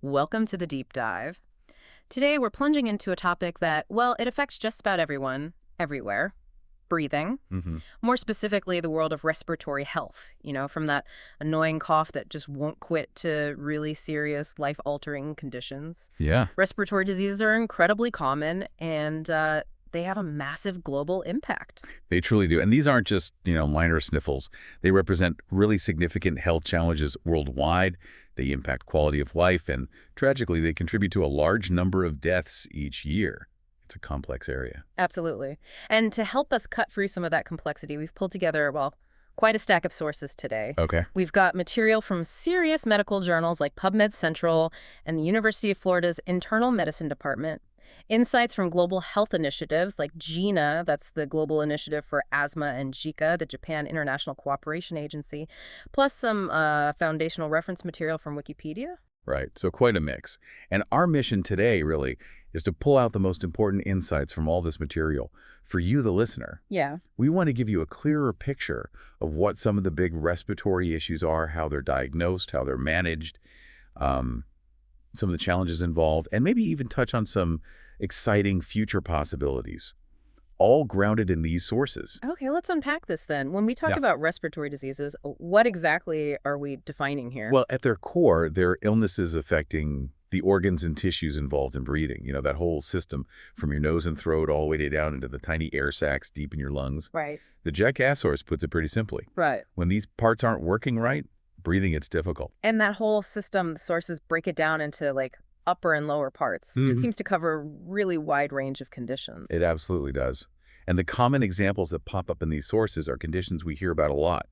Welcome to the deep dive. Today we're plunging into a topic that, well, it affects just about everyone, everywhere. Breathing. hmm More specifically, the world of respiratory health, from that annoying cough that just won't quit to really serious life-altering conditions. Yeah, Respiratory diseases are incredibly common, and they have a massive global impact. they truly do. And these aren't just, minor sniffles. They represent really significant health challenges worldwide. They impact quality of life, and tragically, they contribute to a large number of deaths each year. It's a complex area. Absolutely. And to help us cut through some of that complexity, we've pulled together, well, quite a stack of sources today. Okay. We've got material from serious medical journals like PubMed Central and the University of Florida's Internal Medicine Department, insights from global health initiatives like GINA, that's the Global Initiative for Asthma, and JICA, the Japan International Cooperation Agency, plus some foundational reference material from Wikipedia. Right. So quite a mix. And our mission today, really, is to pull out the most important insights from all this material. For you, the listener, Yeah. we want to give you a clearer picture of what some of the big respiratory issues are, how they're diagnosed, how they're managed, some of the challenges involved, and maybe even touch on some exciting future possibilities, all grounded in these sources. Okay, let's unpack this then. When we talk Yeah. about respiratory diseases, what exactly are we defining here? Well, at their core, they're illnesses affecting the organs and tissues involved in breathing. That whole system from your nose and throat all the way down into the tiny air sacs deep in your lungs. Right. The jackass source puts it pretty simply. Right. When these parts aren't working right, breathing gets difficult. And that whole system, the sources break it down into like upper and lower parts. It Mhm. seems to cover a really wide range of conditions. It absolutely does. And the common examples that pop up in these sources are conditions we hear about a lot.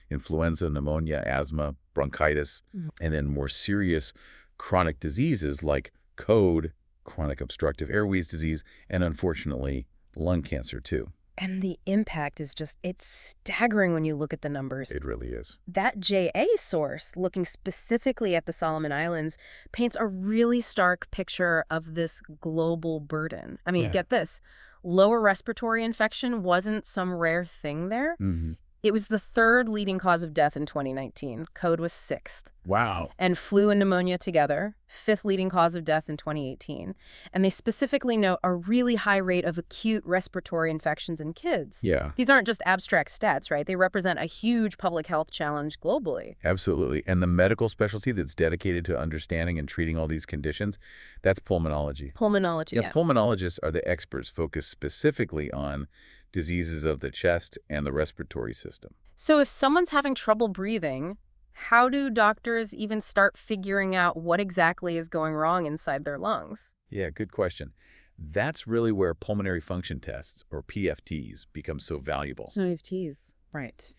Influenza, pneumonia, asthma, bronchitis, Mhm. and then more serious chronic diseases like COAD, chronic obstructive airways disease, and unfortunately, lung cancer too. And the impact is it's staggering when you look at the numbers. It really is. That JA source, looking specifically at the Solomon Islands, paints a really stark picture of this global burden. I mean, Yeah. get this. Lower respiratory infection wasn't some rare thing there. hmm It was the third leading cause of death in 2019. COAD was sixth. Wow. And flu and pneumonia together, fifth leading cause of death in 2018. And they specifically note a really high rate of acute respiratory infections in kids. Yeah, These aren't just abstract stats, right? They represent a huge public health challenge globally. absolutely. And the medical specialty that's dedicated to understanding and treating all these conditions, that's pulmonology. Pulmonology, Yeah, yeah. pulmonologists are the experts focused specifically on diseases of the chest and the respiratory system. So if someone's having trouble breathing, how do doctors even start figuring out what exactly is going wrong inside their lungs? Yeah, good question. That's really where pulmonary function tests, or PFTs, become so valuable. EFTs, right.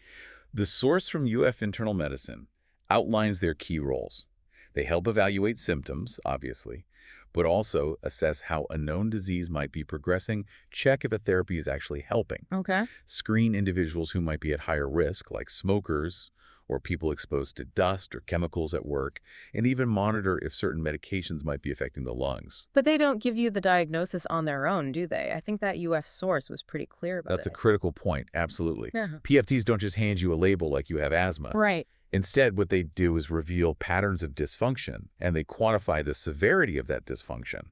The source from UF Internal Medicine outlines their key roles. They help evaluate symptoms, obviously, but also assess how a known disease might be progressing, check if a therapy is actually helping, Okay. screen individuals who might be at higher risk, like smokers or people exposed to dust or chemicals at work, and even monitor if certain medications might be affecting the lungs. But they don't give you the diagnosis on their own, do they? I think that UF source was pretty clear about That's a it. critical point, absolutely. Yeah. PFTs don't just hand you a label like you have asthma. Right. Instead, what they do is reveal patterns of dysfunction, and they quantify the severity of that dysfunction.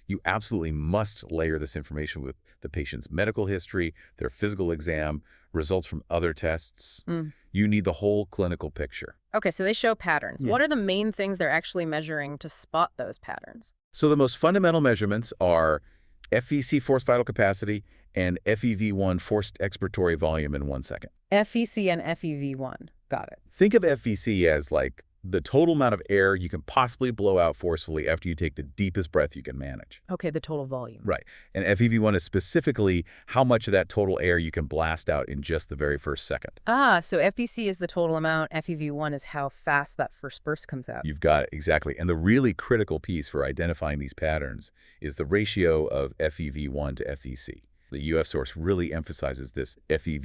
You absolutely must layer this information with the patient's medical history, their physical exam, results from other tests. Mm. You need the whole clinical picture. Okay, so they show patterns. Yeah. What are the main things they're actually measuring to spot those patterns? So the most fundamental measurements are FVC forced vital capacity and FEV1 forced expiratory volume in 1 second. FEC and FEV1. Got it. Think of FVC as like the total amount of air you can possibly blow out forcefully after you take the deepest breath you can manage. Okay, the total volume. Right. And FEV1 is specifically how much of that total air you can blast out in just the very first second. Ah, so FEC is the total amount, FEV1 is how fast that first burst comes out. You've got it, exactly. And the really critical piece for identifying these patterns is the ratio of FEV1 to FEC. The UF source really emphasizes this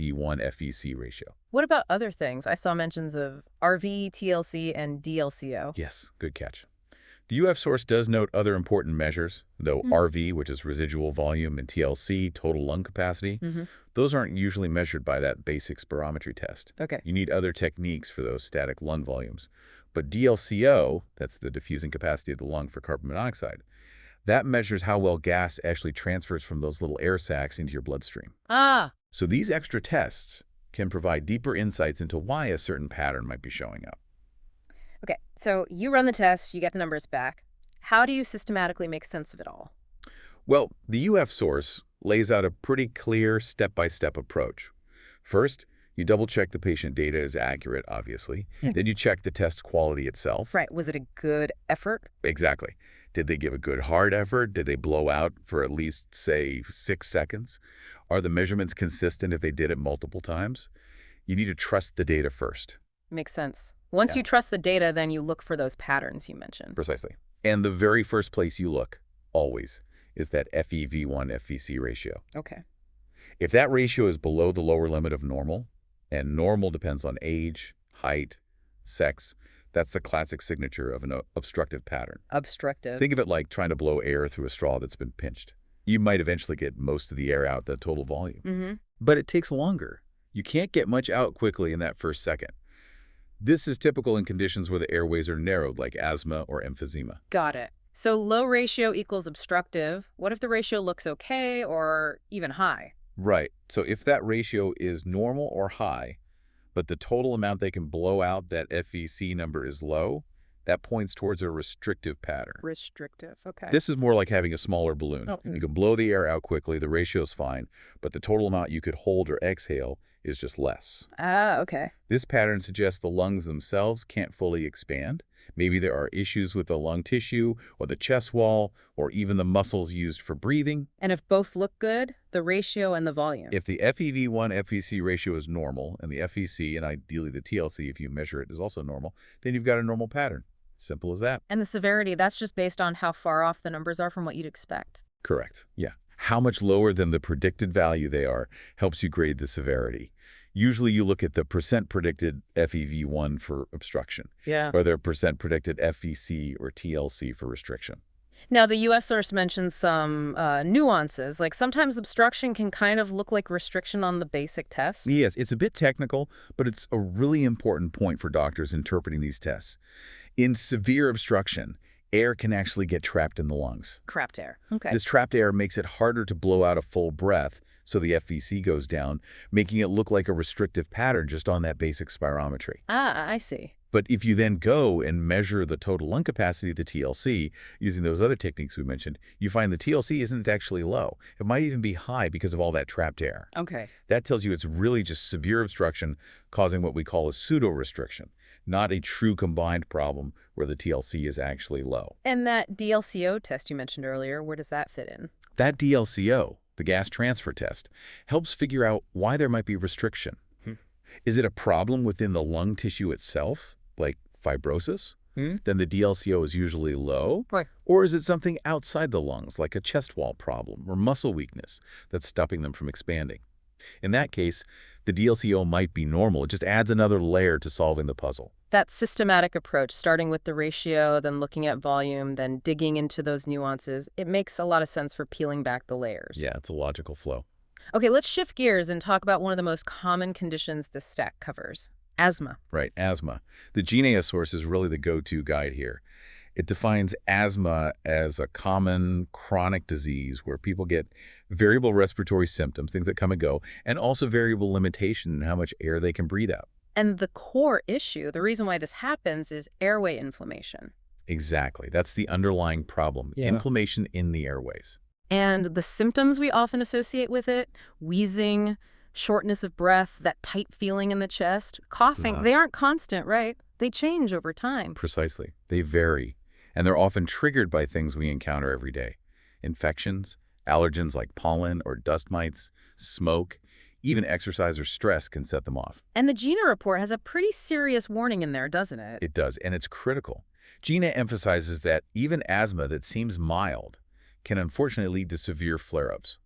FEV1-FEC ratio. What about other things? I saw mentions of RV, TLC, and DLCO. Yes, good catch. The UF source does note other important measures, though RV, which is residual volume, and TLC, total lung capacity, those aren't usually measured by that basic spirometry test. Okay. You need other techniques for those static lung volumes. But DLCO, that's the diffusing capacity of the lung for carbon monoxide, that measures how well gas actually transfers from those little air sacs into your bloodstream. Ah, So these extra tests can provide deeper insights into why a certain pattern might be showing up. okay. So you run the test, you get the numbers back. How do you systematically make sense of it all? Well, the UF source lays out a pretty clear step-by-step approach. First, you double-check the patient data is accurate, obviously. Then you check the test quality itself. Right. Was it a good effort? Exactly. Did they give a good hard effort? Did they blow out for at least, say, 6 seconds? Are the measurements consistent if they did it multiple times? You need to trust the data first. Makes sense. Once Yeah, you trust the data, then you look for those patterns you mentioned. precisely. And the very first place you look, always, is that FEV1-FVC ratio. Okay. If that ratio is below the lower limit of normal, and normal depends on age, height, sex, that's the classic signature of an obstructive pattern. Obstructive. Think of it like trying to blow air through a straw that's been pinched. You might eventually get most of the air out the total volume. Mm-hmm. But it takes longer. You can't get much out quickly in that first second. This is typical in conditions where the airways are narrowed, like asthma or emphysema. Got it. So low ratio equals obstructive. What if the ratio looks okay or even high? Right. So if that ratio is normal or high, but the total amount they can blow out, that FVC number, is low, that points towards a restrictive pattern. Restrictive. Okay. This is more like having a smaller balloon. Oh. You can blow the air out quickly, the ratio's fine, but the total amount you could hold or exhale is just less. Ah, okay. This pattern suggests the lungs themselves can't fully expand. Maybe there are issues with the lung tissue or the chest wall or even the muscles used for breathing. And if both look good, the ratio and the volume. If the FEV1-FVC ratio is normal and the FVC, and ideally the TLC if you measure it, is also normal, then you've got a normal pattern. Simple as that. And the severity, that's just based on how far off the numbers are from what you'd expect. Correct. Yeah. How much lower than the predicted value they are helps you grade the severity. Usually you look at the percent predicted FEV1 for obstruction, Yeah. or their percent predicted FVC or TLC for restriction. Now, the U.S. source mentions some nuances, like sometimes obstruction can kind of look like restriction on the basic test. Yes, it's a bit technical, but it's a really important point for doctors interpreting these tests. In severe obstruction, air can actually get trapped in the lungs. Trapped air. Okay. This trapped air makes it harder to blow out a full breath, so the FVC goes down, making it look like a restrictive pattern just on that basic spirometry. Ah, I see. But if you then go and measure the total lung capacity, the TLC, using those other techniques we mentioned, you find the TLC isn't actually low. It might even be high because of all that trapped air. Okay. That tells you it's really just severe obstruction causing what we call a pseudo-restriction, not a true combined problem where the TLC is actually low. And that DLCO test you mentioned earlier, where does that fit in? That DLCO, the gas transfer test, helps figure out why there might be restriction. Is it a problem within the lung tissue itself, like fibrosis? Then the DLCO is usually low. Right. Or is it something outside the lungs, like a chest wall problem or muscle weakness that's stopping them from expanding? In that case, the DLCO might be normal. It just adds another layer to solving the puzzle. That systematic approach, starting with the ratio, then looking at volume, then digging into those nuances, it makes a lot of sense for peeling back the layers. Yeah, it's a logical flow. Okay, let's shift gears and talk about one of the most common conditions this stack covers, asthma. Right, asthma. The GNA source is really the go-to guide here. It defines asthma as a common chronic disease where people get variable respiratory symptoms, things that come and go, and also variable limitation in how much air they can breathe out. And the core issue, the reason why this happens, is airway inflammation. Exactly. That's the underlying problem, inflammation in the airways. And the symptoms we often associate with it, wheezing, shortness of breath, that tight feeling in the chest, coughing, they aren't constant, right? They change over time. Precisely. They vary. And they're often triggered by things we encounter every day. Infections, allergens like pollen or dust mites, smoke, even exercise or stress can set them off. And the GINA report has a pretty serious warning in there, doesn't it? It does, and it's critical. GINA emphasizes that even asthma that seems mild can unfortunately lead to severe flare-ups,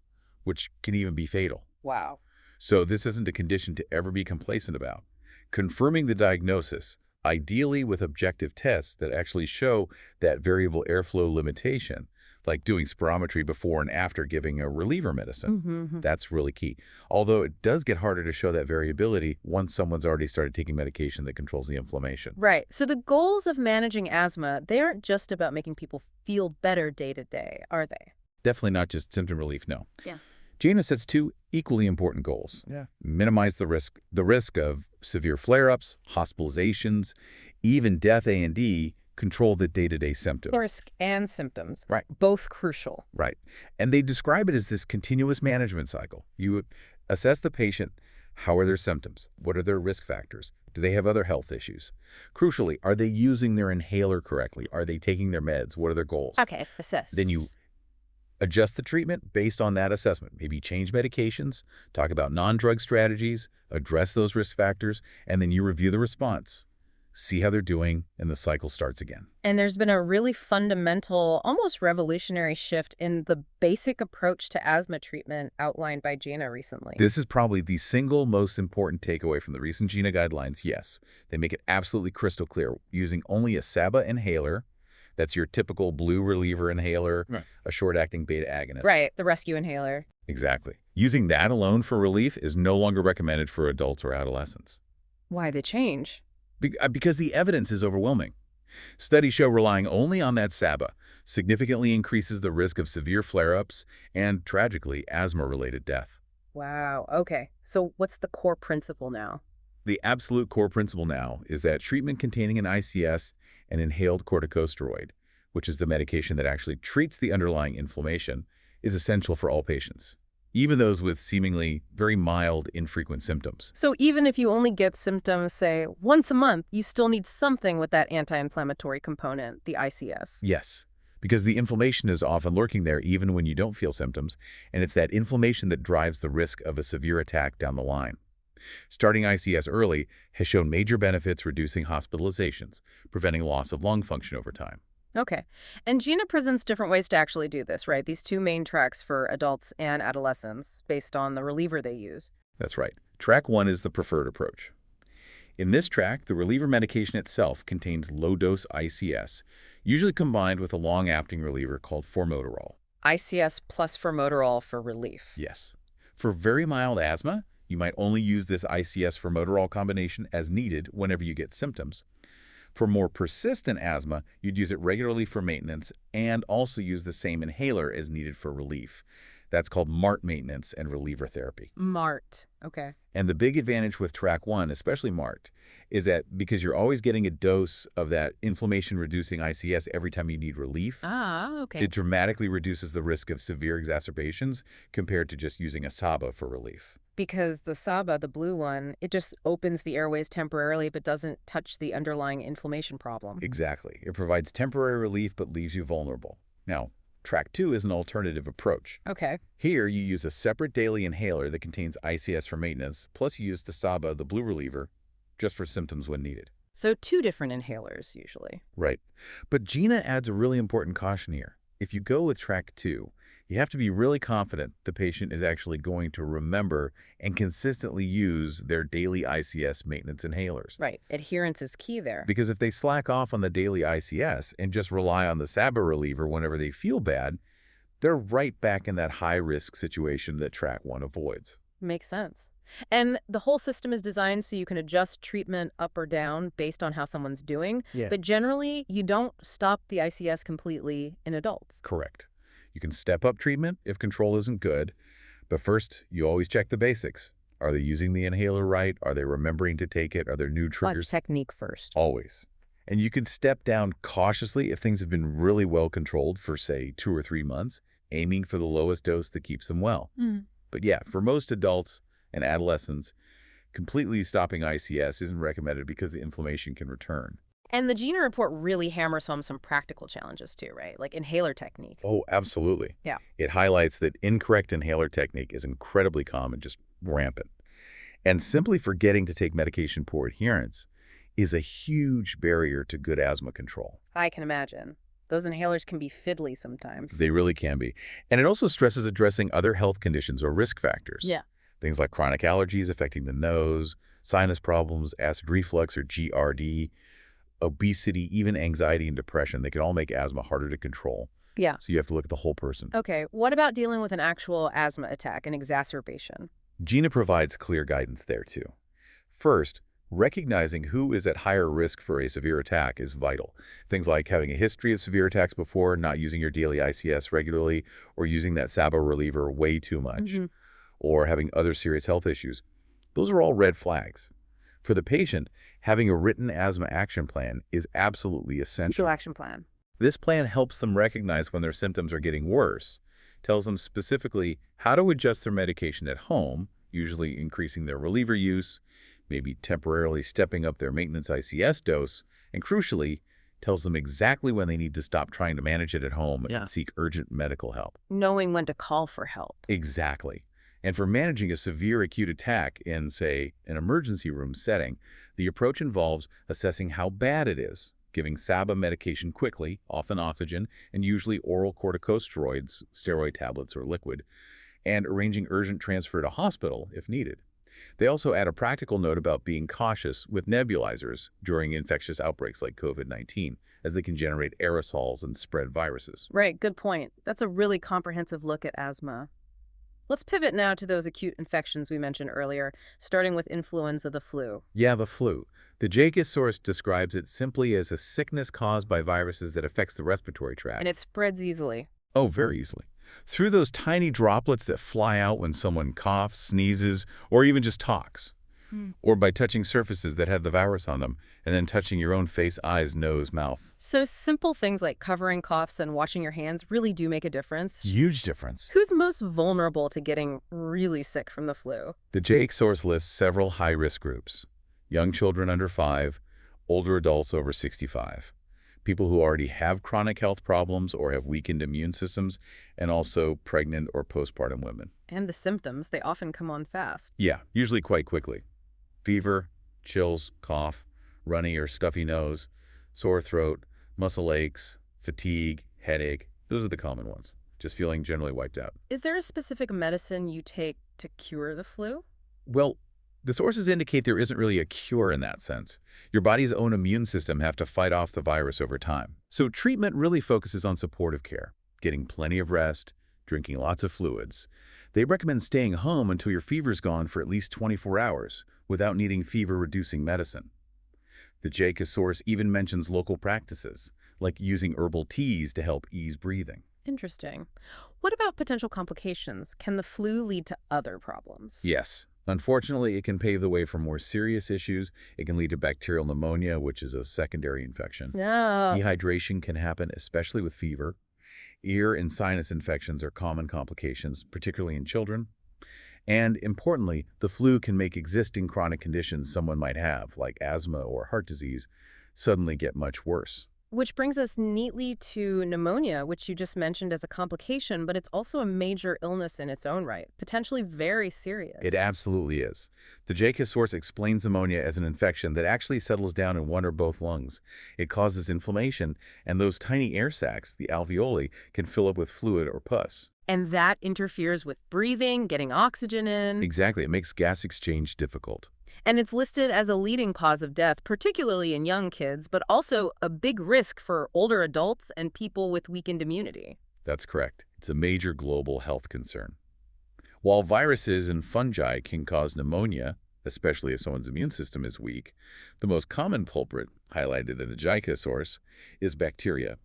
which can even be fatal. Wow. So this isn't a condition to ever be complacent about. Confirming the diagnosis, ideally with objective tests that actually show that variable airflow limitation, like doing spirometry before and after giving a reliever medicine. Mm-hmm. That's really key. Although it does get harder to show that variability once someone's already started taking medication that controls the inflammation. Right. So the goals of managing asthma, they aren't just about making people feel better day to day, are they? Definitely not just symptom relief, no. Yeah. Gina sets two equally important goals. Yeah. Minimize the risk of severe flare-ups, hospitalizations, even death A&D, control the day-to-day symptom. Risk and symptoms. Right. Both crucial. Right. And they describe it as this continuous management cycle. You assess the patient. How are their symptoms? What are their risk factors? Do they have other health issues? Crucially, are they using their inhaler correctly? Are they taking their meds? What are their goals? Okay, assess. Then you adjust the treatment based on that assessment. Maybe change medications, talk about non-drug strategies, address those risk factors, and then you review the response, see how they're doing, and the cycle starts again. And there's been a really fundamental, almost revolutionary shift in the basic approach to asthma treatment outlined by Gina recently. This is probably the single most important takeaway from the recent GINA guidelines. Yes, they make it absolutely crystal clear. Using only a SABA inhaler, that's your typical blue reliever inhaler, Right. a short-acting beta agonist. Right, the rescue inhaler. Exactly. Using that alone for relief is no longer recommended for adults or adolescents. Why the change? Because the evidence is overwhelming. Studies show relying only on that SABA significantly increases the risk of severe flare-ups and, tragically, asthma-related death. Wow, okay. So what's the core principle now? The absolute core principle now is that treatment containing an ICS, an inhaled corticosteroid, which is the medication that actually treats the underlying inflammation, is essential for all patients, even those with seemingly very mild, infrequent symptoms. So even if you only get symptoms, say, once a month, you still need something with that anti-inflammatory component, the ICS. Yes, because the inflammation is often lurking there even when you don't feel symptoms, and it's that inflammation that drives the risk of a severe attack down the line. Starting ICS early has shown major benefits reducing hospitalizations, preventing loss of lung function over time. Okay. And Gina presents different ways to actually do this, right? These two main tracks for adults and adolescents based on the reliever they use. That's right. Track 1 is the preferred approach. In this track, the reliever medication itself contains low-dose ICS, usually combined with a long-acting reliever called formoterol. ICS plus formoterol for relief. Yes. For very mild asthma, you might only use this ICS formoterol combination as needed whenever you get symptoms. For more persistent asthma, you'd use it regularly for maintenance and also use the same inhaler as needed for relief. That's called MART maintenance and reliever therapy. MART. Okay. And the big advantage with track 1, especially MART, is that because you're always getting a dose of that inflammation-reducing ICS every time you need relief, Okay. it dramatically reduces the risk of severe exacerbations compared to just using a SABA for relief. Because the SABA, the blue one, it just opens the airways temporarily but doesn't touch the underlying inflammation problem. Exactly. It provides temporary relief but leaves you vulnerable. Now, track 2 is an alternative approach. Okay. Here, you use a separate daily inhaler that contains ICS for maintenance, plus you use the SABA, the blue reliever, just for symptoms when needed. So two different inhalers, usually. Right. But Gina adds a really important caution here. If you go with track 2, you have to be really confident the patient is actually going to remember and consistently use their daily ICS maintenance inhalers. Right. Adherence is key there. Because if they slack off on the daily ICS and just rely on the SABA reliever whenever they feel bad, they're right back in that high-risk situation that track 1 avoids. Makes sense. And the whole system is designed so you can adjust treatment up or down based on how someone's doing. Yeah. But generally, you don't stop the ICS completely in adults. Correct. You can step up treatment if control isn't good, but first, you always check the basics. Are they using the inhaler right? Are they remembering to take it? Are there new triggers? Technique first. Always. And you can step down cautiously if things have been really well controlled for, say, 2 or 3 months, aiming for the lowest dose that keeps them well. But yeah, for most adults and adolescents, completely stopping ICS isn't recommended because the inflammation can return. And the Gina report really hammers home some practical challenges too, right? Like inhaler technique. Oh, absolutely. Yeah. It highlights that incorrect inhaler technique is incredibly common, just rampant. And simply forgetting to take medication poor adherence is a huge barrier to good asthma control. I can imagine. Those inhalers can be fiddly sometimes. They really can be. And it also stresses addressing other health conditions or risk factors. Yeah. Things like chronic allergies affecting the nose, sinus problems, acid reflux or GRD, obesity, even anxiety and depression. They can all make asthma harder to control, Yeah. So you have to look at the whole person. Okay, what about dealing with an actual asthma attack, an exacerbation? Gina provides clear guidance there, too. First, recognizing who is at higher risk for a severe attack is vital. Things like having a history of severe attacks before, not using your daily ICS regularly, or using that SABA reliever way too much, Hmm. or having other serious health issues. Those are all red flags. For the patient, having a written asthma action plan is absolutely Go essential. action plan. This plan helps them recognize when their symptoms are getting worse, tells them specifically how to adjust their medication at home, usually increasing their reliever use, maybe temporarily stepping up their maintenance ICS dose, and crucially, tells them exactly when they need to stop trying to manage it at home and seek urgent medical help. Knowing when to call for help. Exactly. And for managing a severe acute attack in, say, an emergency room setting, the approach involves assessing how bad it is, giving SABA medication quickly, often oxygen, and usually oral corticosteroids, steroid tablets, or liquid, and arranging urgent transfer to hospital if needed. They also add a practical note about being cautious with nebulizers during infectious outbreaks like COVID-19, as they can generate aerosols and spread viruses. Right, good point. That's a really comprehensive look at asthma. Let's pivot now to those acute infections we mentioned earlier, starting with influenza, the flu. Yeah, the flu. The JACA source describes it simply as a sickness caused by viruses that affects the respiratory And tract. it spreads easily. Oh, very easily. Through those tiny droplets that fly out when someone coughs, sneezes, or even just talks. Or by touching surfaces that have the virus on them, and then touching your own face, eyes, nose, mouth. So simple things like covering coughs and washing your hands really do make a difference. Huge difference. Who's most vulnerable to getting really sick from the flu? The JACA source lists several high-risk groups. Young children under 5, older adults over 65, people who already have chronic health problems or have weakened immune systems, and also pregnant or postpartum women. And the symptoms, they often come on fast. Yeah, usually quite quickly. Fever, chills, cough, runny or stuffy nose, sore throat, muscle aches, fatigue, headache. Those are the common ones. Just feeling generally wiped out. Is there a specific medicine you take to cure the flu? Well, the sources indicate there isn't really a cure in that sense. Your body's own immune system have to fight off the virus over time. So treatment really focuses on supportive care, getting plenty of rest, drinking lots of fluids. They recommend staying home until your fever's gone for at least 24 hours without needing fever-reducing medicine. The JACA source even mentions local practices, like using herbal teas to help ease breathing. Interesting. What about potential complications? Can the flu lead to other problems? Yes. Unfortunately, it can pave the way for more serious issues. It can lead to bacterial pneumonia, which is a secondary infection. No. Dehydration can happen, especially with fever. Ear and sinus infections are common complications, particularly in children. And importantly, the flu can make existing chronic conditions someone might have, like asthma or heart disease, suddenly get much worse. Which brings us neatly to pneumonia, which you just mentioned as a complication, but it's also a major illness in its own right, potentially very serious. It absolutely is. The JACA source explains pneumonia as an infection that actually settles down in one or both lungs. It causes inflammation, and those tiny air sacs, the alveoli, can fill up with fluid or pus. And that interferes with breathing, getting oxygen in. Exactly. It makes gas exchange difficult. And it's listed as a leading cause of death, particularly in young kids, but also a big risk for older adults and people with weakened immunity. That's correct. It's a major global health concern. While viruses and fungi can cause pneumonia, especially if someone's immune system is weak, the most common culprit, highlighted in the JICA source, is bacteria,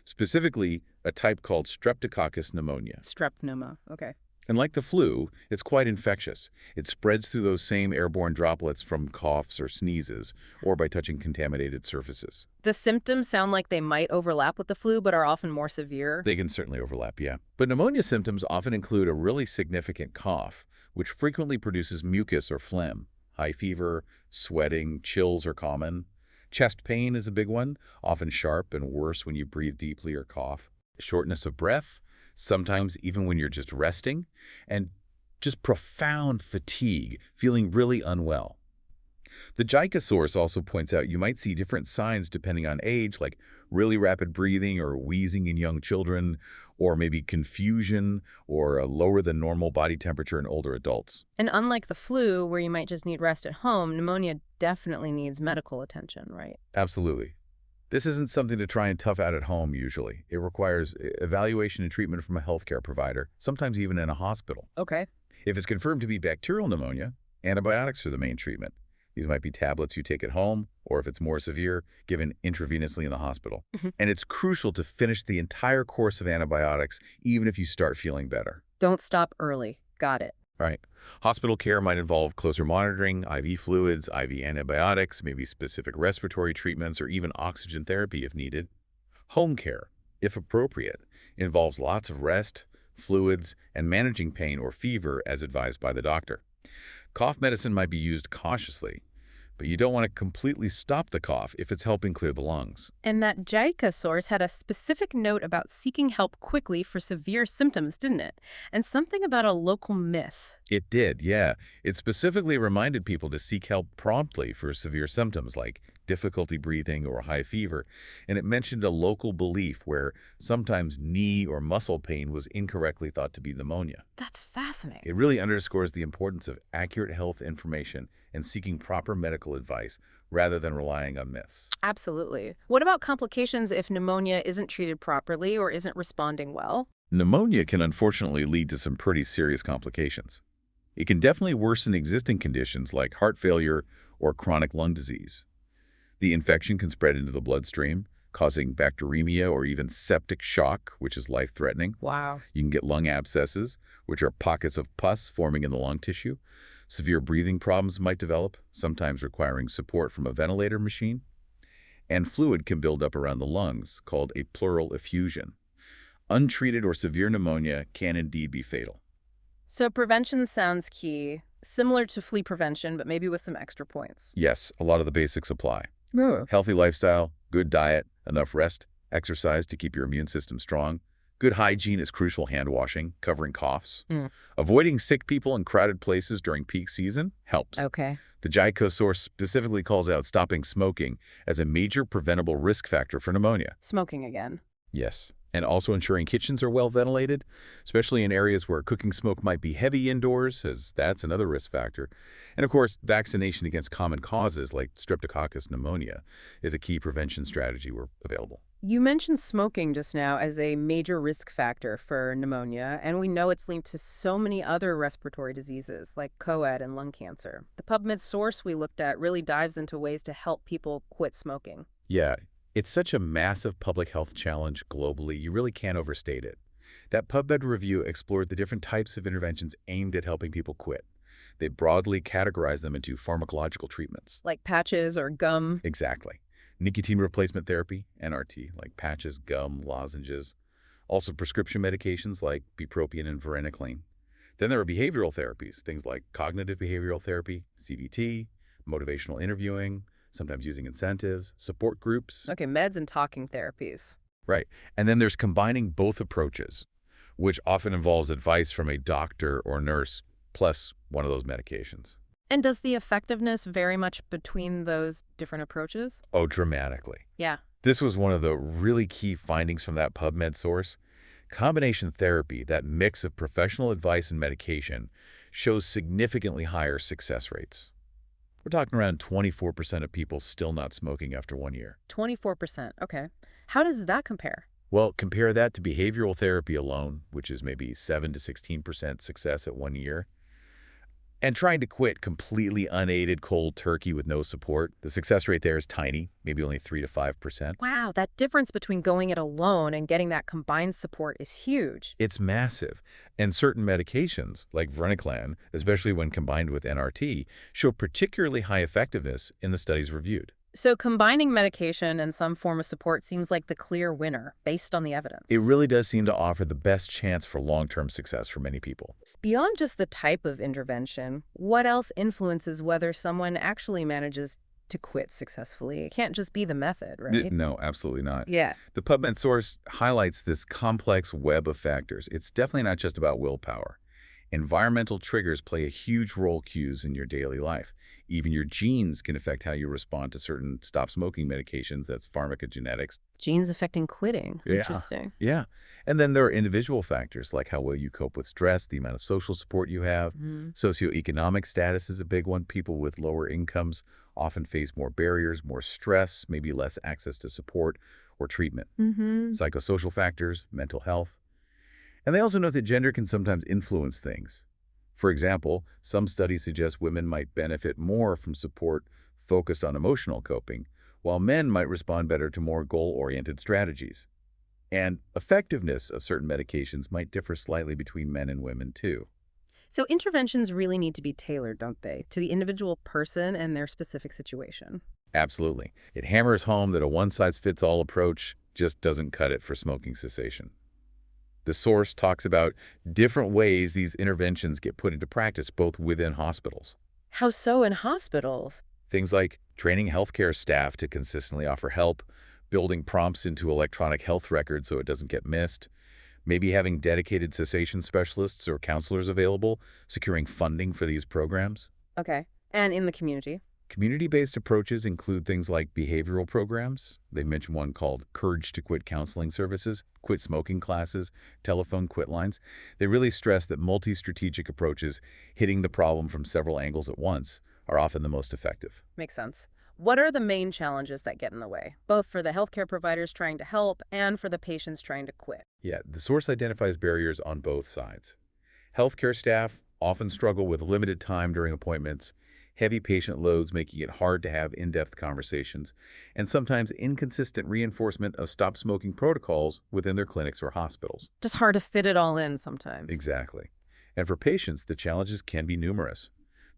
specifically a type called Streptococcus pneumonia. Strep pneumo, okay. And like the flu, it's quite infectious. It spreads through those same airborne droplets from coughs or sneezes, or by touching contaminated surfaces. The symptoms sound like they might overlap with the flu, but are often more severe. They can certainly overlap, yeah. But pneumonia symptoms often include a really significant cough, which frequently produces mucus or phlegm. High fever, sweating, chills are common. Chest pain is a big one, often sharp and worse when you breathe deeply or cough. Shortness of breath, sometimes even when you're just resting, and just profound fatigue, feeling really unwell. The JICA source also points out you might see different signs depending on age, like really rapid breathing or wheezing in young children, or maybe confusion or a lower than normal body temperature in older adults. And unlike the flu, where you might just need rest at home, pneumonia definitely needs medical attention, right? Absolutely. This isn't something to try and tough out at home usually. It requires evaluation and treatment from a healthcare provider, sometimes even in a hospital. Okay. If it's confirmed to be bacterial pneumonia, antibiotics are the main treatment. These might be tablets you take at home, or if it's more severe, given intravenously in the hospital. Mhm. And it's crucial to finish the entire course of antibiotics, even if you start feeling better. Don't stop early. Got it. Right. Hospital care might involve closer monitoring, IV fluids, IV antibiotics, maybe specific respiratory treatments, or even oxygen therapy if needed. Home care, if appropriate, involves lots of rest, fluids, and managing pain or fever as advised by the doctor. Cough medicine might be used cautiously, but you don't want to completely stop the cough if it's helping clear the lungs. And that JICA source had a specific note about seeking help quickly for severe symptoms, didn't it? And something about a local myth. It did, yeah. It specifically reminded people to seek help promptly for severe symptoms like difficulty breathing or high fever, and it mentioned a local belief where sometimes knee or muscle pain was incorrectly thought to be pneumonia. That's fascinating. It really underscores the importance of accurate health information and seeking proper medical advice rather than relying on myths. Absolutely. What about complications if pneumonia isn't treated properly or isn't responding well? Pneumonia can unfortunately lead to some pretty serious complications. It can definitely worsen existing conditions like heart failure or chronic lung disease. The infection can spread into the bloodstream, causing bacteremia or even septic shock, which is life-threatening. Wow. You can get lung abscesses, which are pockets of pus forming in the lung tissue. Severe breathing problems might develop, sometimes requiring support from a ventilator machine. And fluid can build up around the lungs, called a pleural effusion. Untreated or severe pneumonia can indeed be fatal. So prevention sounds key, similar to flea prevention, but maybe with some extra points. Yes, a lot of the basics apply. Oh. Healthy lifestyle, good diet, enough rest, exercise to keep your immune system strong. Good hygiene is crucial, hand washing, covering coughs. Mm. Avoiding sick people in crowded places during peak season helps. Okay. The JICO source specifically calls out stopping smoking as a major preventable risk factor for pneumonia. Smoking again. Yes. And also ensuring kitchens are well ventilated, especially in areas where cooking smoke might be heavy indoors, as that's another risk factor. And of course, vaccination against common causes like Streptococcus pneumonia is a key prevention strategy where available. You mentioned smoking just now as a major risk factor for pneumonia, and we know it's linked to so many other respiratory diseases like COAD and lung cancer. The PubMed source we looked at really dives into ways to help people quit smoking. Yeah, it's such a massive public health challenge globally, you really can't overstate it. That PubMed review explored the different types of interventions aimed at helping people quit. They broadly categorized them into pharmacological treatments. Like patches or gum. Exactly. Nicotine replacement therapy, NRT, like patches, gum, lozenges. Also prescription medications like bupropion and varenicline. Then there are behavioral therapies, things like cognitive behavioral therapy, CBT, motivational interviewing, sometimes using incentives, support groups. Okay, meds and talking therapies. Right. And then there's combining both approaches, which often involves advice from a doctor or nurse plus one of those medications. And does the effectiveness vary much between those different approaches? Oh, dramatically. Yeah. This was one of the really key findings from that PubMed source. Combination therapy, that mix of professional advice and medication, shows significantly higher success rates. We're talking around 24% of people still not smoking after 1 year. 24%. Okay. How does that compare? Well, compare that to behavioral therapy alone, which is maybe 7 to 16% success at 1 year. And trying to quit completely unaided cold turkey with no support, the success rate there is tiny, maybe only 3 to 5%. Wow, that difference between going it alone and getting that combined support is huge. It's massive. And certain medications, like varenicline, especially when combined with NRT, show particularly high effectiveness in the studies reviewed. So combining medication and some form of support seems like the clear winner based on the evidence. It really does seem to offer the best chance for long-term success for many people. Beyond just the type of intervention, what else influences whether someone actually manages to quit successfully? It can't just be the method, right? No, absolutely not. Yeah. The PubMed source highlights this complex web of factors. It's definitely not just about willpower. Environmental triggers play a huge role cues in your daily life. Even your genes can affect how you respond to certain stop smoking medications. That's pharmacogenetics. Genes affecting quitting. Yeah. Interesting. Yeah. And then there are individual factors like how well you cope with stress, the amount of social support you have. Mhm. Socioeconomic status is a big one. People with lower incomes often face more barriers, more stress, maybe less access to support or treatment. Mm-hmm. Psychosocial factors, mental health. And they also note that gender can sometimes influence things. For example, some studies suggest women might benefit more from support focused on emotional coping, while men might respond better to more goal-oriented strategies. And effectiveness of certain medications might differ slightly between men and women, too. So interventions really need to be tailored, don't they, to the individual person and their specific situation? Absolutely. It hammers home that a one-size-fits-all approach just doesn't cut it for smoking cessation. The source talks about different ways these interventions get put into practice, both within hospitals. How so in hospitals? Things like training healthcare staff to consistently offer help, building prompts into electronic health records so it doesn't get missed, maybe having dedicated cessation specialists or counselors available, securing funding for these programs. Okay. And in the community? Community-based approaches include things like behavioral programs. They mention one called Courage to Quit counseling services, quit smoking classes, telephone quit lines. They really stress that multi-strategic approaches, hitting the problem from several angles at once, are often the most effective. Makes sense. What are the main challenges that get in the way, both for the healthcare providers trying to help and for the patients trying to quit? Yeah, the source identifies barriers on both sides. Healthcare staff often struggle with limited time during appointments, heavy patient loads making it hard to have in-depth conversations, and sometimes inconsistent reinforcement of stop smoking protocols within their clinics or hospitals. Just hard to fit it all in sometimes. Exactly. And for patients, the challenges can be numerous.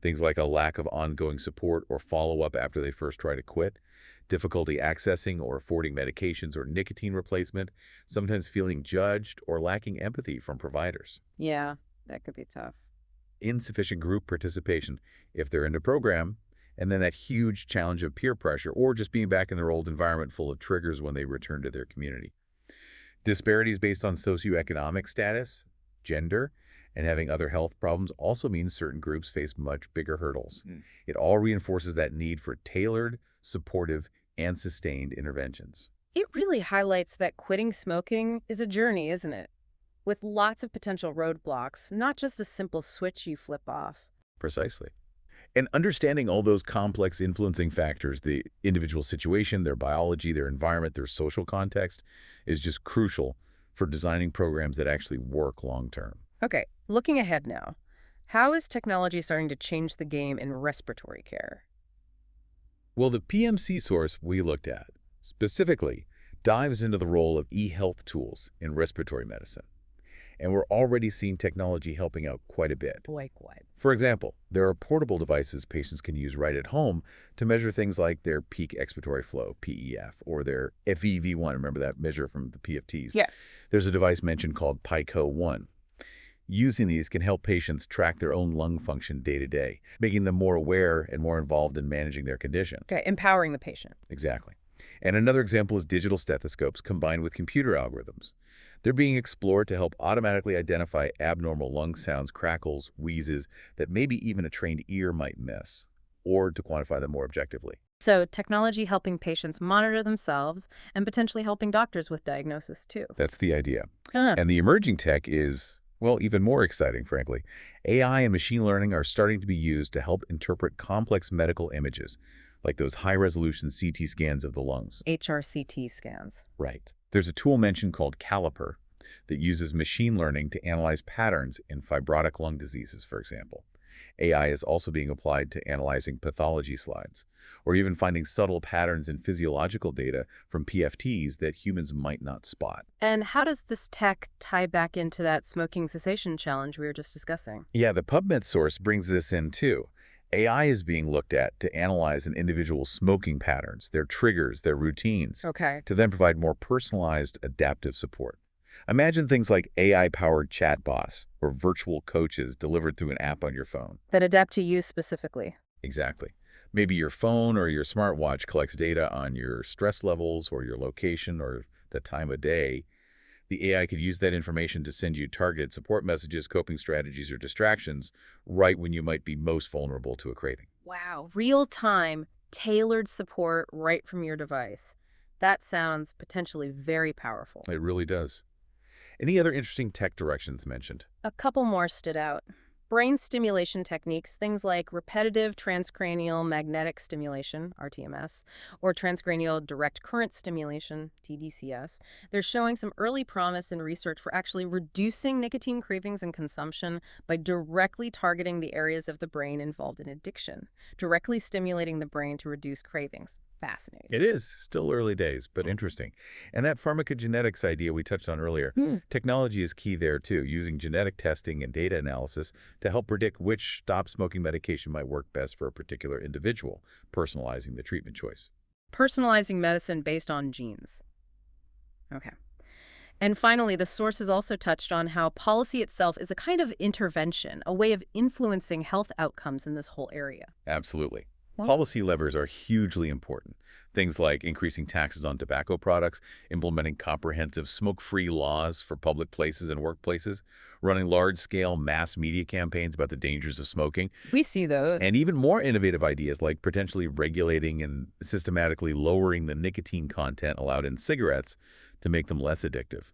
Things like a lack of ongoing support or follow-up after they first try to quit, difficulty accessing or affording medications or nicotine replacement, sometimes feeling judged or lacking empathy from providers. Yeah, that could be tough. Insufficient group participation if they're in a program, and then that huge challenge of peer pressure or just being back in their old environment full of triggers when they return to their community. Disparities based on socioeconomic status, gender, and having other health problems also means certain groups face much bigger hurdles. It all reinforces that need for tailored, supportive, and sustained interventions. It really highlights that quitting smoking is a journey, isn't it? With lots of potential roadblocks, not just a simple switch you flip off. Precisely. And understanding all those complex influencing factors, the individual situation, their biology, their environment, their social context, is just crucial for designing programs that actually work long term. Okay, looking ahead now. How is technology starting to change the game in respiratory care? Well, the PMC source we looked at specifically dives into the role of e-health tools in respiratory medicine. And we're already seeing technology helping out quite a bit. Like what? For example, there are portable devices patients can use right at home to measure things like their peak expiratory flow, PEF, or their FEV1, remember that measure from the PFTs? Yeah. There's a device mentioned called PICO-1. Using these can help patients track their own lung function day to day, making them more aware and more involved in managing their condition. Okay, empowering the patient. Exactly. And another example is digital stethoscopes combined with computer algorithms. They're being explored to help automatically identify abnormal lung sounds, crackles, wheezes that maybe even a trained ear might miss, or to quantify them more objectively. So technology helping patients monitor themselves and potentially helping doctors with diagnosis too. That's the idea. Huh. And the emerging tech is, well, even more exciting, frankly. AI and machine learning are starting to be used to help interpret complex medical images, like those high-resolution CT scans of the lungs. HRCT scans. Right. There's a tool mentioned called Caliper that uses machine learning to analyze patterns in fibrotic lung diseases, for example. AI is also being applied to analyzing pathology slides, or even finding subtle patterns in physiological data from PFTs that humans might not spot. And how does this tech tie back into that smoking cessation challenge we were just discussing? Yeah, the PubMed source brings this in too. AI is being looked at to analyze an individual's smoking patterns, their triggers, their routines, Okay. to then provide more personalized, adaptive support. Imagine things like AI-powered chatbots or virtual coaches delivered through an app on your phone. That adapt to you specifically. Exactly. Maybe your phone or your smartwatch collects data on your stress levels or your location or the time of day, The AI could use that information to send you targeted support messages, coping strategies, or distractions right when you might be most vulnerable to a craving. Wow, real-time, tailored support right from your device. That sounds potentially very powerful. It really does. Any other interesting tech directions mentioned? A couple more stood out. Brain stimulation techniques, things like repetitive transcranial magnetic stimulation, RTMS, or transcranial direct current stimulation, TDCS, they're showing some early promise in research for actually reducing nicotine cravings and consumption by directly targeting the areas of the brain involved in addiction, directly stimulating the brain to reduce cravings. Fascinating. It is still early days, but interesting. And that pharmacogenetics idea we touched on earlier, Hmm. technology is key there too, using genetic testing and data analysis to help predict which stop-smoking medication might work best for a particular individual, personalizing the treatment choice. Personalizing medicine based on genes. Okay. And finally, the sources also touched on how policy itself is a kind of intervention, a way of influencing health outcomes in this whole area. Absolutely. Well, Policy levers are hugely important. Things like increasing taxes on tobacco products, implementing comprehensive smoke-free laws for public places and workplaces, running large-scale mass media campaigns about the dangers of smoking, we see those. and even more innovative ideas like potentially regulating and systematically lowering the nicotine content allowed in cigarettes to make them less addictive.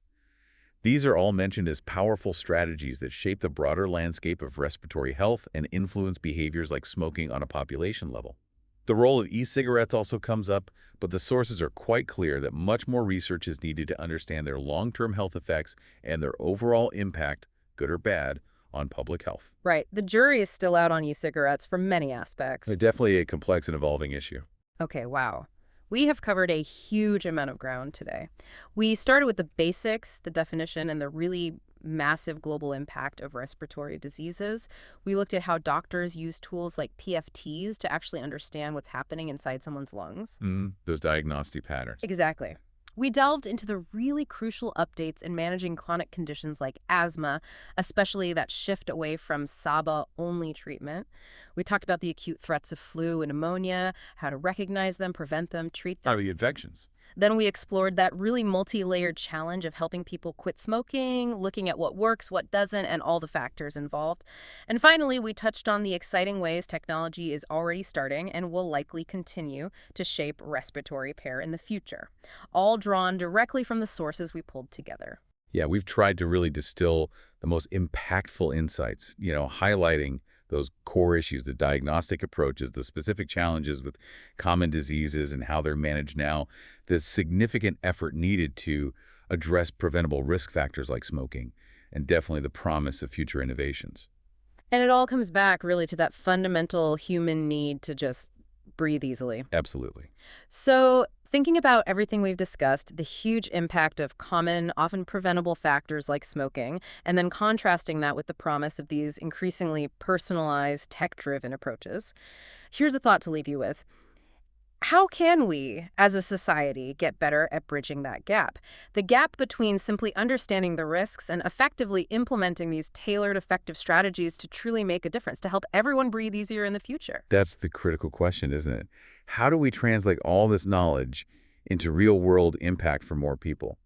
These are all mentioned as powerful strategies that shape the broader landscape of respiratory health and influence behaviors like smoking on a population level. The role of e-cigarettes also comes up, but the sources are quite clear that much more research is needed to understand their long-term health effects and their overall impact, good or bad, on public health. Right. The jury is still out on e-cigarettes from many aspects. Definitely a complex and evolving issue. Okay, wow. We have covered a huge amount of ground today. We started with the basics, the definition, and the really massive global impact of respiratory diseases. We looked at how doctors use tools like PFTs to actually understand what's happening inside someone's lungs. Those diagnostic patterns. Exactly. We delved into the really crucial updates in managing chronic conditions like asthma, especially that shift away from SABA-only treatment. We talked about the acute threats of flu and pneumonia, how to recognize them, prevent them, treat them. Are the infections? Then we explored that really multi-layered challenge of helping people quit smoking, looking at what works, what doesn't, and all the factors involved. And finally, we touched on the exciting ways technology is already starting and will likely continue to shape respiratory care in the future, all drawn directly from the sources we pulled together. Yeah, we've tried to really distill the most impactful insights, highlighting those core issues, the diagnostic approaches, the specific challenges with common diseases and how they're managed now, the significant effort needed to address preventable risk factors like smoking, and definitely the promise of future innovations. And it all comes back really to that fundamental human need to just breathe easily. Absolutely. So, thinking about everything we've discussed, the huge impact of common, often preventable factors like smoking, and then contrasting that with the promise of these increasingly personalized, tech-driven approaches, here's a thought to leave you with. How can we, as a society, get better at bridging that gap? The gap between simply understanding the risks and effectively implementing these tailored, effective strategies to truly make a difference, to help everyone breathe easier in the future. That's the critical question, isn't it? How do we translate all this knowledge into real-world impact for more people?